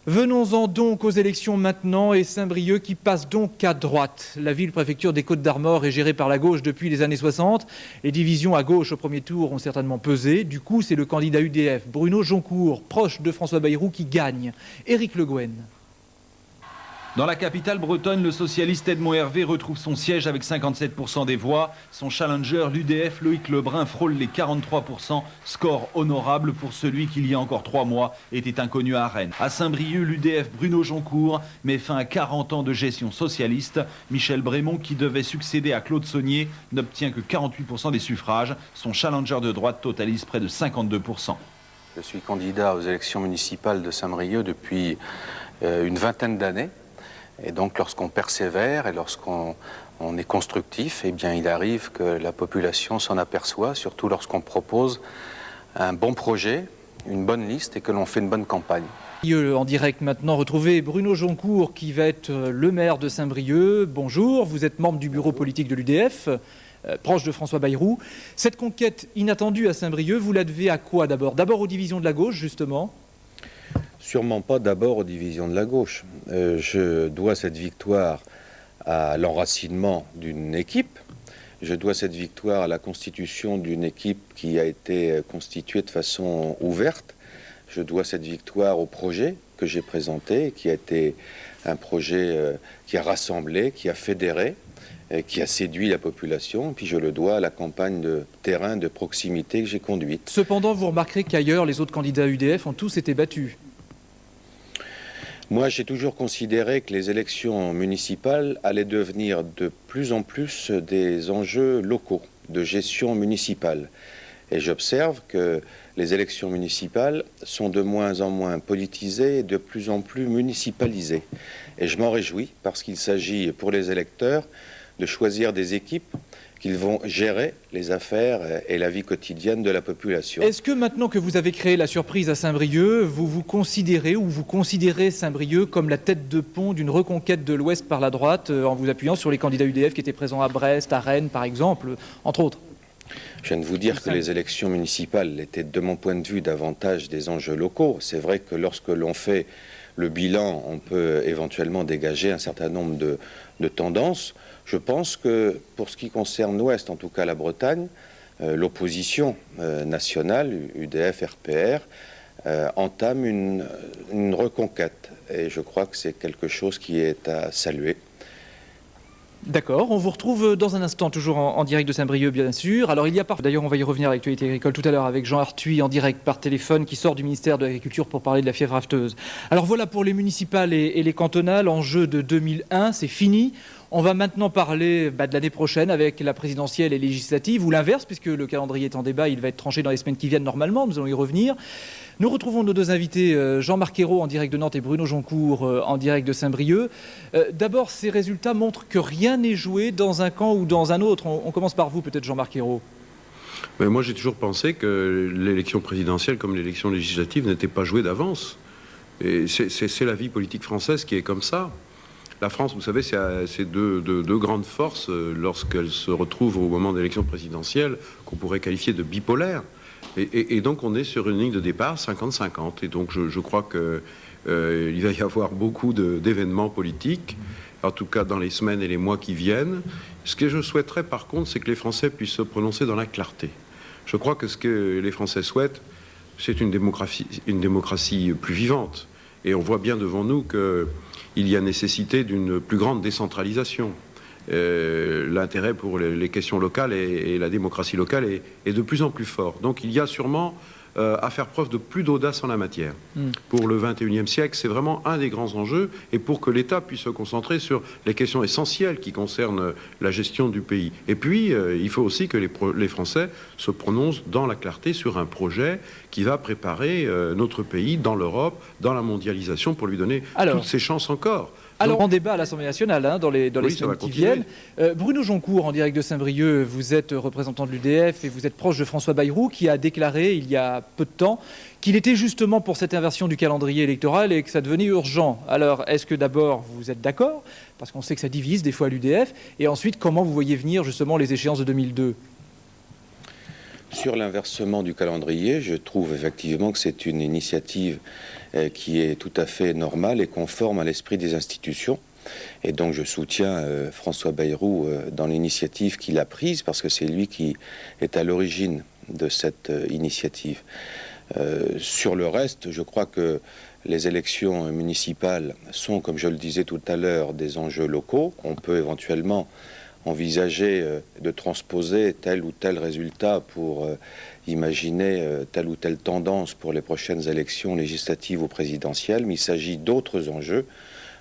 Venons-en donc aux élections maintenant et Saint-Brieuc qui passe donc à droite. La ville-préfecture des Côtes-d'Armor est gérée par la gauche depuis les années 60. Les divisions à gauche au premier tour ont certainement pesé. Du coup, c'est le candidat UDF, Bruno Joncourt, proche de François Bayrou, qui gagne. Éric Le Gouen. Dans la capitale bretonne, le socialiste Edmond Hervé retrouve son siège avec 57% des voix. Son challenger, l'UDF, Loïc Lebrun, frôle les 43%. Score honorable pour celui qui, il y a encore 3 mois, était inconnu à Rennes. À Saint-Brieuc, l'UDF Bruno Joncourt met fin à 40 ans de gestion socialiste. Michel Brémond, qui devait succéder à Claude Saunier, n'obtient que 48% des suffrages. Son challenger de droite totalise près de 52%. Je suis candidat aux élections municipales de Saint-Brieuc depuis une vingtaine d'années. Et donc lorsqu'on persévère et lorsqu'on est constructif, eh bien il arrive que la population s'en aperçoit, surtout lorsqu'on propose un bon projet, une bonne liste et que l'on fait une bonne campagne. En direct maintenant, retrouvez Bruno Joncourt qui va être le maire de Saint-Brieuc. Bonjour, vous êtes membre du bureau politique de l'UDF, proche de François Bayrou. Cette conquête inattendue à Saint-Brieuc, vous la devez à quoi d'abord? D'abord aux divisions de la gauche, justement? Sûrement pas d'abord aux divisions de la gauche. Je dois cette victoire à l'enracinement d'une équipe. Je dois cette victoire à la constitution d'une équipe qui a été constituée de façon ouverte. Je dois cette victoire au projet que j'ai présenté, qui a été un projet qui a rassemblé, qui a fédéré, qui a séduit la population. Et puis je le dois à la campagne de terrain de proximité que j'ai conduite. Cependant, vous remarquerez qu'ailleurs, les autres candidats UDF ont tous été battus. Moi, j'ai toujours considéré que les élections municipales allaient devenir de plus en plus des enjeux locaux, de gestion municipale. Et j'observe que les élections municipales sont de moins en moins politisées et de plus en plus municipalisées. Et je m'en réjouis parce qu'il s'agit pour les électeurs de choisir des équipes qu'ils vont gérer les affaires et la vie quotidienne de la population. Est-ce que maintenant que vous avez créé la surprise à Saint-Brieuc, vous considérez Saint-Brieuc comme la tête de pont d'une reconquête de l'Ouest par la droite, en vous appuyant sur les candidats UDF qui étaient présents à Brest, à Rennes par exemple, entre autres? Je viens de vous dire que les élections municipales étaient, de mon point de vue, davantage des enjeux locaux. C'est vrai que lorsque l'on fait le bilan, on peut éventuellement dégager un certain nombre de tendances. Je pense que pour ce qui concerne l'Ouest, en tout cas la Bretagne, l'opposition nationale, UDF, RPR, entame une reconquête. Et je crois que c'est quelque chose qui est à saluer. D'accord, on vous retrouve dans un instant, toujours en direct de Saint-Brieuc, bien sûr. Alors il y a d'ailleurs on va y revenir à l'actualité agricole tout à l'heure avec Jean Arthuis en direct par téléphone qui sort du ministère de l'Agriculture pour parler de la fièvre afteuse. Alors voilà pour les municipales et les cantonales, enjeu de 2001, c'est fini. On va maintenant parler de l'année prochaine avec la présidentielle et législative, ou l'inverse, puisque le calendrier est en débat, il va être tranché dans les semaines qui viennent normalement, nous allons y revenir. Nous retrouvons nos deux invités, Jean-Marc Ayrault en direct de Nantes et Bruno Joncourt en direct de Saint-Brieuc. D'abord, ces résultats montrent que rien n'est joué dans un camp ou dans un autre. On commence par vous, peut-être Jean-Marc Ayrault. Mais moi, j'ai toujours pensé que l'élection présidentielle comme l'élection législative n'était pas jouée d'avance. Et c'est la vie politique française qui est comme ça. La France, vous savez, c'est deux grandes forces lorsqu'elles se retrouvent au moment d'élections présidentielles qu'on pourrait qualifier de bipolaires. Et donc on est sur une ligne de départ 50-50. Et donc je crois qu'il va y avoir beaucoup d'événements politiques, en tout cas dans les semaines et les mois qui viennent. Ce que je souhaiterais par contre, c'est que les Français puissent se prononcer dans la clarté. Je crois que ce que les Français souhaitent, c'est une démocratie plus vivante. Et on voit bien devant nous qu'il y a nécessité d'une plus grande décentralisation. L'intérêt pour les questions locales et la démocratie locale est de plus en plus fort. Donc il y a sûrement à faire preuve de plus d'audace en la matière. Pour le XXIe siècle, c'est vraiment un des grands enjeux, et pour que l'État puisse se concentrer sur les questions essentielles qui concernent la gestion du pays. Et puis, il faut aussi que les Français se prononcent dans la clarté sur un projet qui va préparer notre pays dans l'Europe, dans la mondialisation, pour lui donner toutes ses chances encore. Alors, en débat à l'Assemblée nationale, dans les semaines qui viennent. Bruno Joncourt, en direct de Saint-Brieuc, vous êtes représentant de l'UDF et vous êtes proche de François Bayrou, qui a déclaré il y a peu de temps qu'il était justement pour cette inversion du calendrier électoral et que ça devenait urgent. Alors, est-ce que d'abord vous êtes d'accord? Parce qu'on sait que ça divise des fois l'UDF. Et ensuite, comment vous voyez venir justement les échéances de 2002? Sur l'inversement du calendrier, je trouve effectivement que c'est une initiative qui est tout à fait normale et conforme à l'esprit des institutions. Et donc je soutiens François Bayrou dans l'initiative qu'il a prise, parce que c'est lui qui est à l'origine de cette initiative. Sur le reste, je crois que les élections municipales sont, comme je le disais tout à l'heure, des enjeux locaux. On peut éventuellement envisager de transposer tel ou tel résultat pour imaginer telle ou telle tendance pour les prochaines élections législatives ou présidentielles, mais il s'agit d'autres enjeux,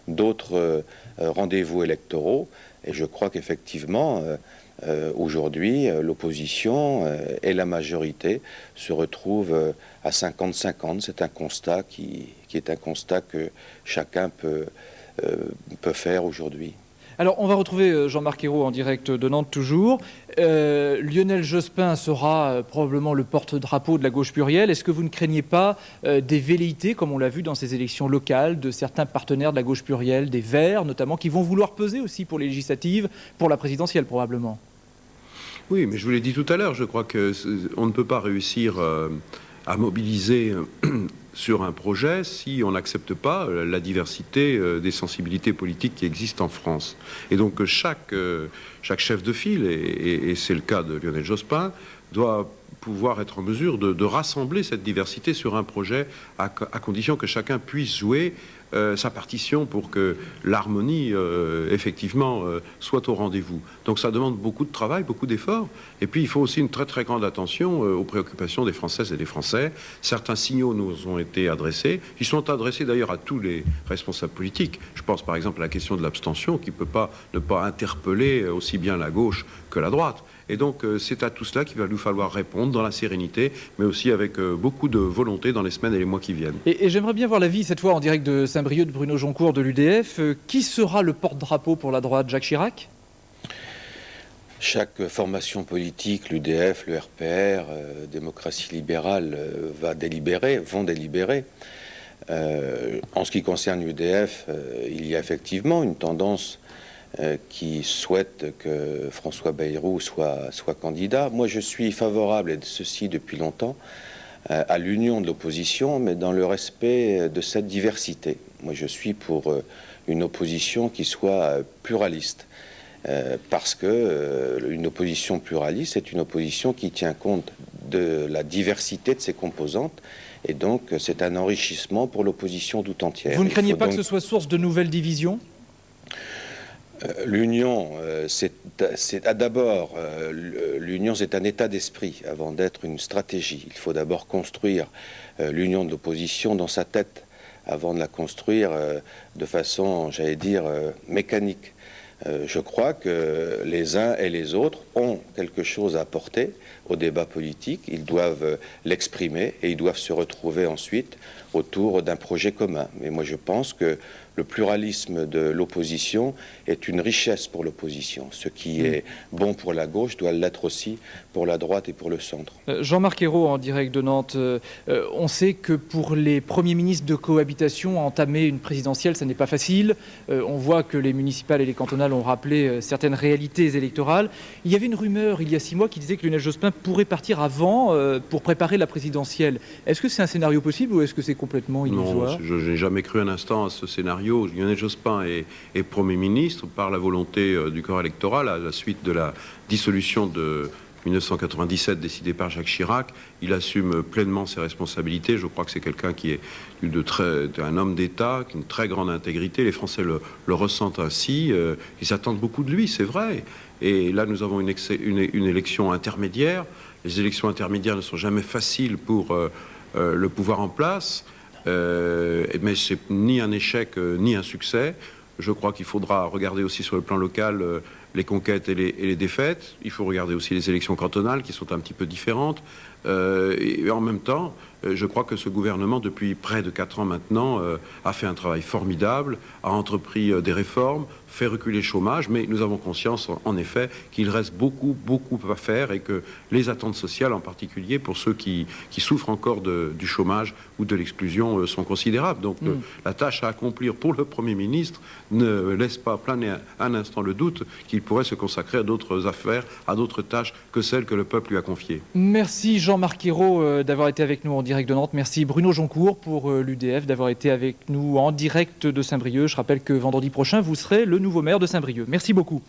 d'autres rendez-vous électoraux, et je crois qu'effectivement, aujourd'hui, l'opposition et la majorité se retrouvent à 50-50. C'est un constat qui est un constat que chacun peut faire aujourd'hui. Alors, on va retrouver Jean-Marc Ayrault en direct de Nantes toujours. Lionel Jospin sera probablement le porte-drapeau de la gauche plurielle. Est-ce que vous ne craignez pas des velléités, comme on l'a vu dans ces élections locales, de certains partenaires de la gauche plurielle, des Verts notamment, qui vont vouloir peser aussi pour les législatives, pour la présidentielle probablement? Oui, mais je vous l'ai dit tout à l'heure, je crois qu'on ne peut pas réussir à mobiliser sur un projet si on n'accepte pas la diversité des sensibilités politiques qui existent en France. Et donc chaque chef de file, et c'est le cas de Lionel Jospin, doit pouvoir être en mesure de rassembler cette diversité sur un projet à condition que chacun puisse jouer sa partition pour que l'harmonie, effectivement, soit au rendez-vous. Donc ça demande beaucoup de travail, beaucoup d'efforts. Et puis il faut aussi une très très grande attention aux préoccupations des Françaises et des Français. Certains signaux nous ont été adressés. Ils sont adressés d'ailleurs à tous les responsables politiques. Je pense par exemple à la question de l'abstention qui ne peut pas ne pas interpeller aussi bien la gauche que la droite. Et donc c'est à tout cela qu'il va nous falloir répondre dans la sérénité, mais aussi avec beaucoup de volonté dans les semaines et les mois qui viennent. Et j'aimerais bien voir l'avis, cette fois en direct de Saint-Brieuc, de Bruno Joncourt de l'UDF. Qui sera le porte-drapeau pour la droite? Jacques Chirac? Chaque formation politique, l'UDF, le RPR, Démocratie libérale, vont délibérer. En ce qui concerne l'UDF, il y a effectivement une tendance qui souhaite que François Bayrou soit candidat. Moi, je suis favorable, et ceci depuis longtemps, à l'union de l'opposition, mais dans le respect de cette diversité. Moi, je suis pour une opposition qui soit pluraliste, parce que une opposition pluraliste est une opposition qui tient compte de la diversité de ses composantes, et donc c'est un enrichissement pour l'opposition tout entière. Vous ne craignez pas que ce soit source de nouvelles divisions? L'union, d'abord, l'union, c'est un état d'esprit avant d'être une stratégie. Il faut d'abord construire l'union de l'opposition dans sa tête avant de la construire de façon, j'allais dire, mécanique. Je crois que les uns et les autres ont quelque chose à apporter au débat politique. Ils doivent l'exprimer et ils doivent se retrouver ensuite autour d'un projet commun. Mais moi, je pense que le pluralisme de l'opposition est une richesse pour l'opposition. Ce qui est bon pour la gauche doit l'être aussi pour la droite et pour le centre. Jean-Marc Ayrault, en direct de Nantes. On sait que pour les premiers ministres de cohabitation, entamer une présidentielle, ça n'est pas facile. On voit que les municipales et les cantonales ont rappelé certaines réalités électorales. Il y avait une rumeur il y a 6 mois qui disait que Lionel Jospin pourrait partir avant pour préparer la présidentielle. Est-ce que c'est un scénario possible ou est-ce que c'est complètement illusoire? Non, je n'ai jamais cru un instant à ce scénario. Lionel Jospin est Premier ministre par la volonté du corps électoral à la suite de la dissolution de 1997 décidée par Jacques Chirac. Il assume pleinement ses responsabilités. Je crois que c'est quelqu'un qui est un homme d'État, qui a une très grande intégrité. Les Français le ressentent ainsi. Ils attendent beaucoup de lui, c'est vrai. Et là, nous avons une élection intermédiaire. Les élections intermédiaires ne sont jamais faciles pour le pouvoir en place. Mais c'est ni un échec ni un succès. Je crois qu'il faudra regarder aussi sur le plan local les conquêtes et les défaites. Il faut regarder aussi les élections cantonales qui sont un petit peu différentes. Et en même temps, je crois que ce gouvernement, depuis près de 4 ans maintenant, a fait un travail formidable, a entrepris des réformes, fait reculer le chômage, mais nous avons conscience, en effet, qu'il reste beaucoup à faire et que les attentes sociales, en particulier pour ceux qui souffrent encore du chômage ou de l'exclusion, sont considérables. Donc la tâche à accomplir pour le Premier ministre ne laisse pas planer un instant le doute qu'il pourrait se consacrer à d'autres affaires, à d'autres tâches que celles que le peuple lui a confiées. Merci Jean-Marc Ayrault d'avoir été avec nous en direct de Nantes. Merci Bruno Joncourt pour l'UDF d'avoir été avec nous en direct de Saint-Brieuc. Je rappelle que vendredi prochain, vous serez le nouveau maire de Saint-Brieuc. Merci beaucoup.